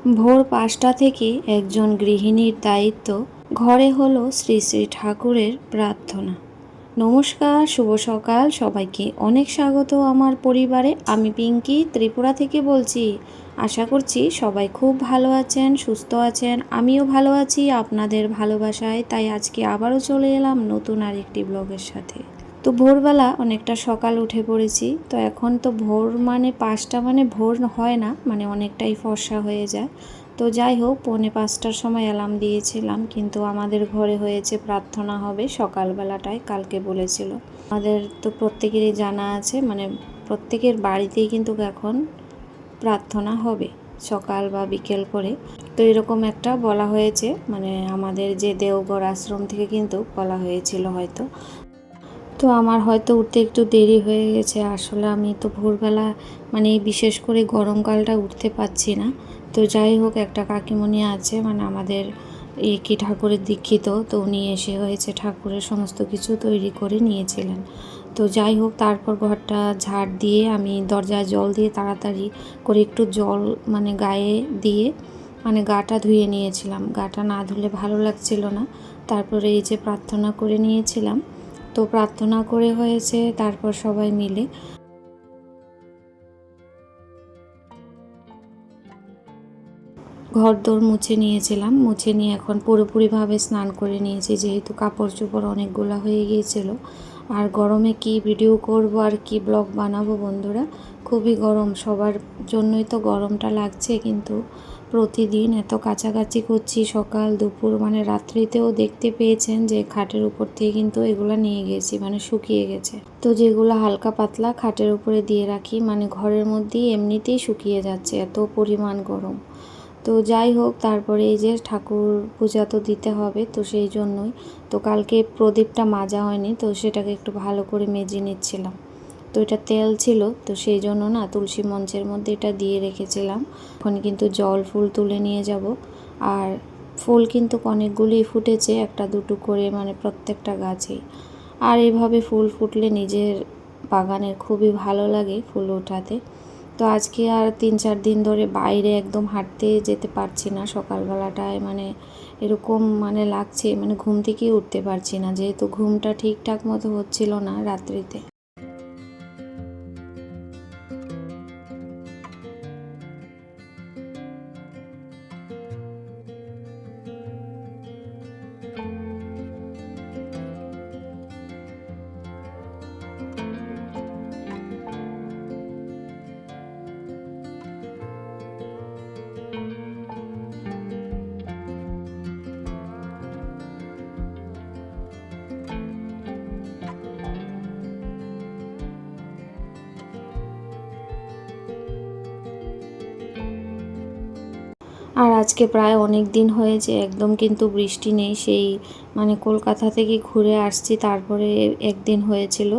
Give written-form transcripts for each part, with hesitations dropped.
ভোর ৫টা থেকে একজন গৃহিণীর দায়িত্ব ঘরে হলো শ্রী শ্রী ঠাকুরের প্রার্থনা। নমস্কার, শুভ সকাল সবাইকে। অনেক স্বাগত আমার পরিবারে। আমি পিঙ্কি ত্রিপুরা থেকে বলছি। আশা করছি সবাই খুব ভালো আছেন, সুস্থ আছেন। আমিও ভালো আছি আপনাদের ভালোবাসায়। তাই আজকে আবারও চলে এলাম নতুন আরেকটি ব্লগের সাথে। তো ভোরবেলা অনেকটা সকাল উঠে পড়েছি। তো এখন তো ভোর মানে ৫টা মানে ভোর হয় না, মানে অনেকটাই ফর্সা হয়ে যায়। তো যাই হোক, ৪:45টার সময় অ্যালার্ম দিয়েছিলাম, কিন্তু আমাদের ঘরে হয়েছে প্রার্থনা হবে সকালবেলাটায়, কালকে বলেছিল। আমাদের তো প্রত্যেকেরই জানা আছে, মানে প্রত্যেকের বাড়িতেই কিন্তু এখন প্রার্থনা হবে সকাল বা বিকেল করে। তো এরকম একটা বলা হয়েছে, মানে আমাদের যে দেওঘর আশ্রম থেকে কিন্তু বলা হয়েছিল হয়তো। তো আমার হয়তো উঠতে একটু দেরি হয়ে গেছে। আসলে আমি তো ভোরবেলা মানে বিশেষ করে গরমকালটা উঠতে পারছি না। তো যাই হোক, একটা কাকিমণি আছে, মানে আমাদের কি ঠাকুরের দীক্ষিত, তো উনি এসে হয়েছে ঠাকুরের সমস্ত কিছু তৈরি করে নিয়েছিলেন। তো যাই হোক, তারপর ঘরটা ঝাড় দিয়ে আমি দরজায় জল দিয়ে তাড়াতাড়ি করে একটু জল মানে গায়ে দিয়ে মানে গাটা ধুয়ে নিয়েছিলাম। গাটা না ধুলে ভালো লাগছিল না। তারপরে এই যে প্রার্থনা করে নিয়েছিলাম। তো প্রার্থনা করে হয়েছে, তারপর সবাই মিলে ঘরদোর মুছে নিয়েছিলাম। মুছে নিয়ে এখন পুরোপুরিভাবে স্নান করে নিয়েছি, যেহেতু কাপড় চোপড় অনেকগুলো হয়ে গিয়েছিল। আর গরমে কি ভিডিও করব আর কি ব্লগ বানাবো বন্ধুরা, খুবই গরম। সবার জন্যই তো গরমটা লাগছে, কিন্তু প্রতিদিন এত কাছাকাছি করছি, সকাল দুপুর মানে রাত্রিতেও দেখতে পেয়েছেন যে খাটের উপর থেকে কিন্তু এগুলো নিয়ে গেছি, মানে শুকিয়ে গেছে। তো যেগুলো হালকা পাতলা খাটের উপরে দিয়ে রাখি, মানে ঘরের মধ্যেই এমনিতেই শুকিয়ে যাচ্ছে, এত পরিমাণ গরম। তো যাই হোক, তারপরে এই যে ঠাকুর পূজা তো দিতে হবে, তো সেই জন্যই তো কালকে প্রদীপটা মাজা হয়নি, তো সেটাকে একটু ভালো করে মেজে নিচ্ছিলাম। তো এটা তেল ছিল, তো সেই জন্য না তুলসী মঞ্চের মধ্যে এটা দিয়ে রেখেছিলাম। এখন কিন্তু জল ফুল তুলে নিয়ে যাব। আর ফুল কিন্তু অনেকগুলি ফুটেছে, একটা দুটো করে, মানে প্রত্যেকটা গাছেই। আর এভাবে ফুল ফুটলে নিজের বাগানের খুবই ভালো লাগে ফুল ওঠাতে। তো আজকে আর ৩-৪ দিন ধরে বাইরে একদম হাঁটতে যেতে পারছি না সকালবেলাটায়, মানে এরকম মানে লাগছে, মানে ঘুম থেকেই উঠতে পারছি না, যেহেতু ঘুমটা ঠিকঠাক মতো হচ্ছিল না রাত্রিতে। আর আজকে প্রায় অনেক দিন হয়েছে একদম কিন্তু বৃষ্টি নেই। সেই মানে কলকাতা থেকে ঘুরে আসছি, তারপরে একদিন হয়েছিল,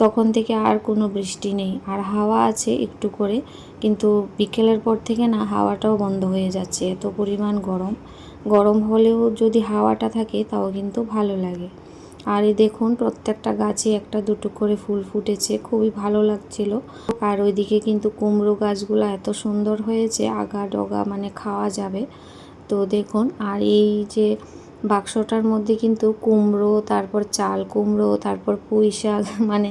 তখন থেকে আর কোনো বৃষ্টি নেই। আর হাওয়া আছে একটু করে, কিন্তু বিকেলের পর থেকে না হাওয়াটাও বন্ধ হয়ে যাচ্ছে, এত পরিমাণ গরম। গরম হলেও যদি হাওয়াটা থাকে তাও কিন্তু ভালো লাগে। আর এই দেখুন, প্রত্যেকটা গাছে একটা দুটো করে ফুল ফুটেছে, খুবই ভালো লাগছিল। আর ওইদিকে কিন্তু কুমড়ো গাছগুলো এত সুন্দর হয়েছে, আগা ডগা মানে খাওয়া যাবে। তো দেখুন, আর এই যে বাক্সটার মধ্যে কিন্তু কুমড়ো, তারপর চাল কুমড়ো, তারপর পুঁই শাক মানে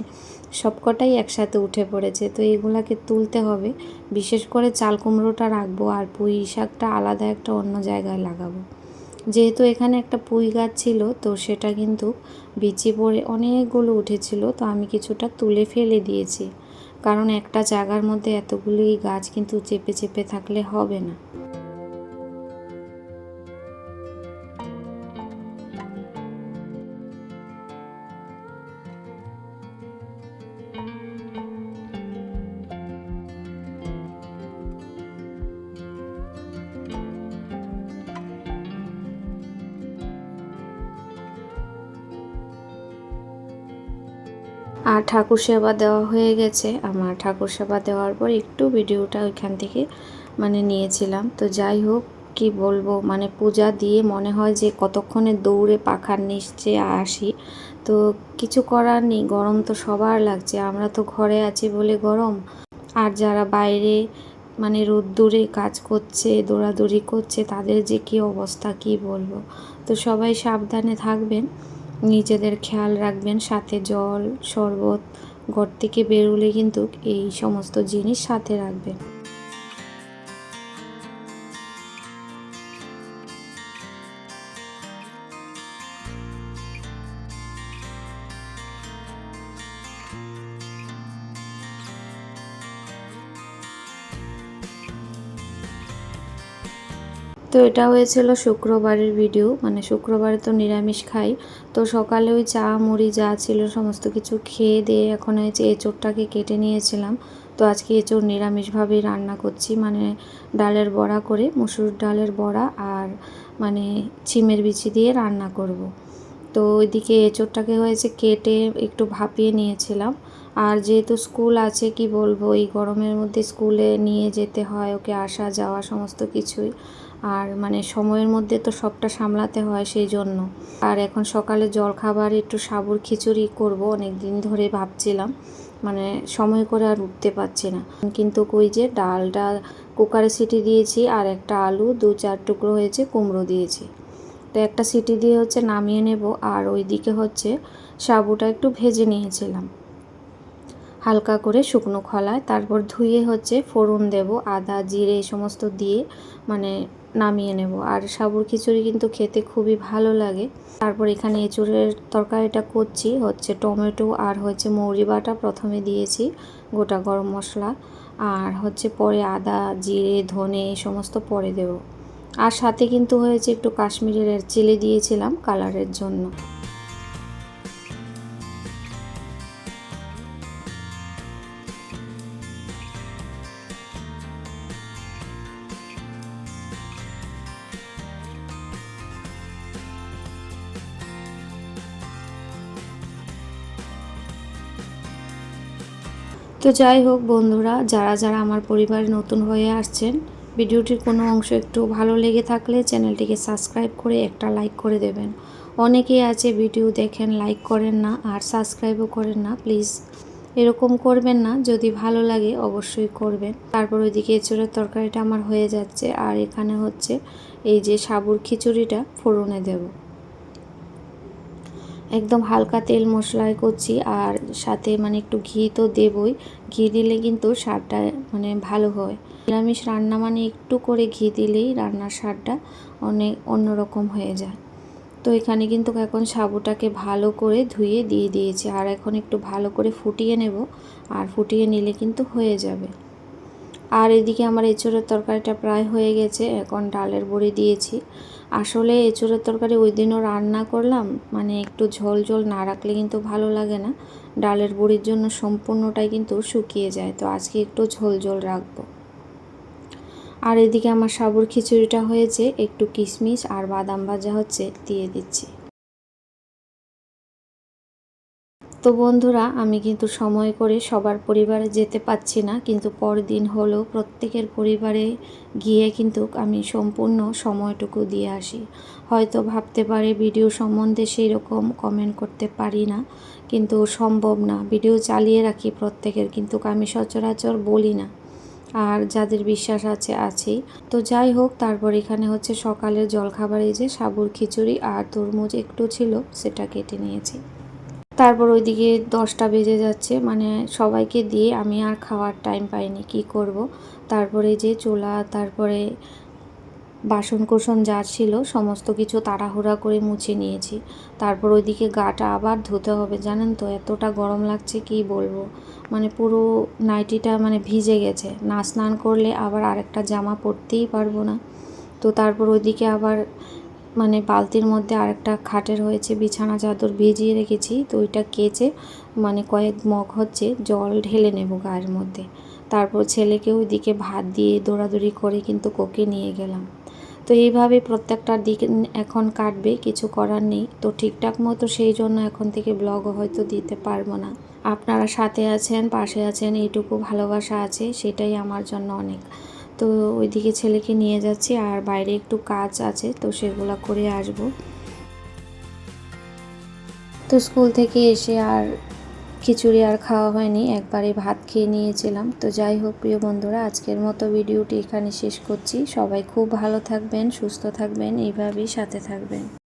সবকটাই একসাথে উঠে পড়েছে। তো এগুলাকে তুলতে হবে, বিশেষ করে চাল কুমড়োটা রাখবো, আর পুঁই শাকটা আলাদা একটা অন্য জায়গায় লাগাবো। যেহেতু এখানে একটা পুঁই গাছ ছিল, তো সেটা কিন্তু বিচি পড়ে অনেকগুলো উঠেছিল, তো আমি কিছুটা তুলে ফেলে দিয়েছি, কারণ একটা জায়গার মধ্যে এতগুলি গাছ কিন্তু চেপে চেপে থাকলে হবে না। আর ঠাকুর সেবা দেওয়া হয়ে গেছে আমার। ঠাকুর সেবা দেওয়ার পর একটু ভিডিওটা ওইখান থেকে মানে নিয়েছিলাম। তো যাই হোক, কি বলবো, মানে পূজা দিয়ে মনে হয় যে কতক্ষণে দৌড়ে পাখার নিচে আসি। তো কিছু করার নেই, গরম তো সবার লাগছে, আমরা তো ঘরে আছি বলে গরম। আর যারা বাইরে মানে রোদ্দুরে কাজ করছে, দৌড়াদৌড়ি করছে, তাদের যে কী অবস্থা কী বলবো। তো সবাই সাবধানে থাকবেন, নিজেদের খেয়াল রাখবেন, সাথে জল শরবত, ঘর থেকে বেরোলে কিন্তু এই সমস্ত জিনিস সাথে রাখবেন। তো এটা হয়েছিল শুক্রবারের ভিডিও, মানে শুক্রবারে তো নিরামিষ খাই। তো সকালে ওই চা মুড়ি যা ছিল সমস্ত কিছু খেয়ে দিয়ে এখন হয়েছে এঁচোড়টাকে কেটে নিয়েছিলাম। তো আজকে এঁচোড় নিরামিষভাবেই রান্না করছি, মানে ডালের বড়া করে, মুসুর ডালের বড়া আর মানে চিমের বিচি দিয়ে রান্না করব। তো ওইদিকে এঁচোড়টাকে হয়েছে কেটে একটু ভাপিয়ে নিয়েছিলাম। আর যেহেতু স্কুল আছে, কি বলবো, এই গরমের মধ্যে স্কুলে নিয়ে যেতে হয়, ওকে আসা যাওয়া সমস্ত কিছুই, আর মানে সময়ের মধ্যে তো সবটা সামলাতে হয়, সেই জন্য। আর এখন সকালে জলখাবার একটু সাবুর খিচুড়ি করব, অনেক দিন ধরে ভাবছিলাম, মানে সময় করে আর উঠতে পারছি না। কিন্তু ওই যে ডালটা কুকারে সিটি দিয়েছি, আর একটা আলু 2-4 টুকরো হয়েছে কুমড়ো দিয়েছি। তো একটা সিটি দিয়ে হচ্ছে নামিয়ে নেব। আর ওইদিকে হচ্ছে সাবুটা একটু ভেজে নিয়েছিলাম হালকা করে শুকনো খোলায়, তারপর ধুয়ে হচ্ছে ফোড়ন দেব, আদা জিরে এই সমস্ত দিয়ে মানে নামিয়ে নেব। আর সাবুর খিচুড়ি কিন্তু খেতে খুবই ভালো লাগে। তারপর এখানে এঁচুড়ের তরকারিটা করছি, হচ্ছে টমেটো আর হচ্ছে মৌরি বাটা প্রথমে দিয়েছি, গোটা গরম মশলা, আর হচ্ছে পরে আদা জিরে ধনে এই সমস্ত পরে দেব। আর সাথে কিন্তু হয়েছে একটু কাশ্মীরি রেড চিলি দিয়েছিলাম কালারের জন্য। তো যাই হোক বন্ধুরা, যারা যারা আমার পরিবারে নতুন হয়ে আসছেন, ভিডিওটির কোনো অংশ একটু ভালো লেগে থাকলে চ্যানেলটিকে সাবস্ক্রাইব করে একটা লাইক করে দেবেন। অনেকেই আছে ভিডিও দেখেন লাইক করেন না আর সাবস্ক্রাইবও করেন না, প্লিজ এরকম করবেন না, যদি ভালো লাগে অবশ্যই করবেন। তারপর ওইদিকে এঁচোড়ের তরকারিটা আমার হয়ে যাচ্ছে, আর এখানে হচ্ছে এই যে সাবুর খিচুড়িটা ফোড়নে দেব। একদম হালকা তেল মশলায় করছি, আর সাথে মানে একটু ঘি তো দেবই, ঘি দিলে কিন্তু স্বাদটা মানে ভালো হয়। নিরামিষ রান্না মানে একটু করে ঘি দিলেই রান্নার স্বাদটা অনেক অন্যরকম হয়ে যায়। তো এখানে কিন্তু এখন সাবুটাকে ভালো করে ধুয়ে দিয়ে দিয়েছি, আর এখন একটু ভালো করে ফুটিয়ে নেব, আর ফুটিয়ে নিলে কিন্তু হয়ে যাবে। আর এদিকে আমার এঁচোড়ের তরকারিটা প্রায় হয়ে গেছে, এখন ডালের বড়ি দিয়েছি। আসলে এঁচোড়ের তরকারি ওই দিনও রান্না করলাম, মানে একটু ঝোল ঝোল না রাখলে কিন্তু ভালো লাগে না, ডালের বড়ির জন্য সম্পূর্ণটাই কিন্তু শুকিয়ে যায়। তো আজকে একটু ঝোল ঝোল রাখবো। আর এদিকে আমার সাবুর খিচুড়িটা হয়েছে, একটু কিশমিশ আর বাদাম ভাজা হচ্ছে দিয়ে দিচ্ছি। তো বন্ধুরা, আমি কিন্তু সময় করে সবার পরিবারে যেতে পারছি না, কিন্তু পরদিন হলেও প্রত্যেকের পরিবারে গিয়ে কিন্তু আমি সম্পূর্ণ সময়টুকু দিয়ে আসি। হয়তো ভাবতে পারে ভিডিও সম্বন্ধে সেই রকম কমেন্ট করতে পারি না, কিন্তু সম্ভব না, ভিডিও চালিয়ে রাখি প্রত্যেকের, কিন্তু আমি সচরাচর বলি না। আর যাদের বিশ্বাস আছে আছেই। তো যাই হোক, তারপর এখানে হচ্ছে সকালের জলখাবারে যে সাবুর খিচুড়ি আর তরমুজ একটু ছিল সেটা কেটে নিয়েছি। তারপর ওইদিকে 10টা বেজে যাচ্ছে, মানে সবাইকে দিয়ে আমি আর খাওয়ার টাইম পাইনি, কি করব। তারপরে যে চুলা, তারপরে বাসন কোসন যা ছিল সমস্ত কিছু তাড়াহুড়া করে মুছে নিয়েছি। তারপর ওইদিকে গাটা আবার ধুতে হবে, জানেন তো এতটা গরম লাগছে কি বলবো, মানে পুরো নাইটিটা মানে ভিজে গেছে, না স্নান করলে আবার আরেকটা জামা পরতেই পারবো না। তো তারপর ওইদিকে আবার মানে বালতির মধ্যে আরেকটা খাটের হয়েছে বিছানা চাদর ভিজিয়ে রেখেছি, তো ওইটা কেচে মানে কয়েক মগ হচ্ছে জল ঢেলে নেব গায়ের মধ্যে। তারপর ছেলেকে ওইদিকে ভাত দিয়ে দৌড়াদৌড়ি করে কিন্তু কোকে নিয়ে গেলাম। তো এইভাবে প্রত্যেকটা দিক এখন কাটবে, কিছু করার নেই। তো ঠিকঠাক মতো সেই জন্য এখন থেকে ব্লগও হয়তো দিতে পারবো না। আপনারা সাথে আছেন, পাশে আছেন, এইটুকু ভালোবাসা আছে, সেটাই আমার জন্য অনেক। তো ওইদিকে ছেলেকে নিয়ে যাচ্ছি, আর বাইরে একটু কাজ আছে, তো সেগুলো করে আসব। তো স্কুল থেকে এসে আর খিচুড়ি আর খাওয়া হয়নি, একবারে ভাত খেয়ে নিয়েছিলাম। তো যাই হোক প্রিয় বন্ধুরা, আজকের মতো ভিডিওটি এখানে শেষ করছি। সবাই খুব ভালো থাকবেন, সুস্থ থাকবেন, এইভাবেই সাথে থাকবেন।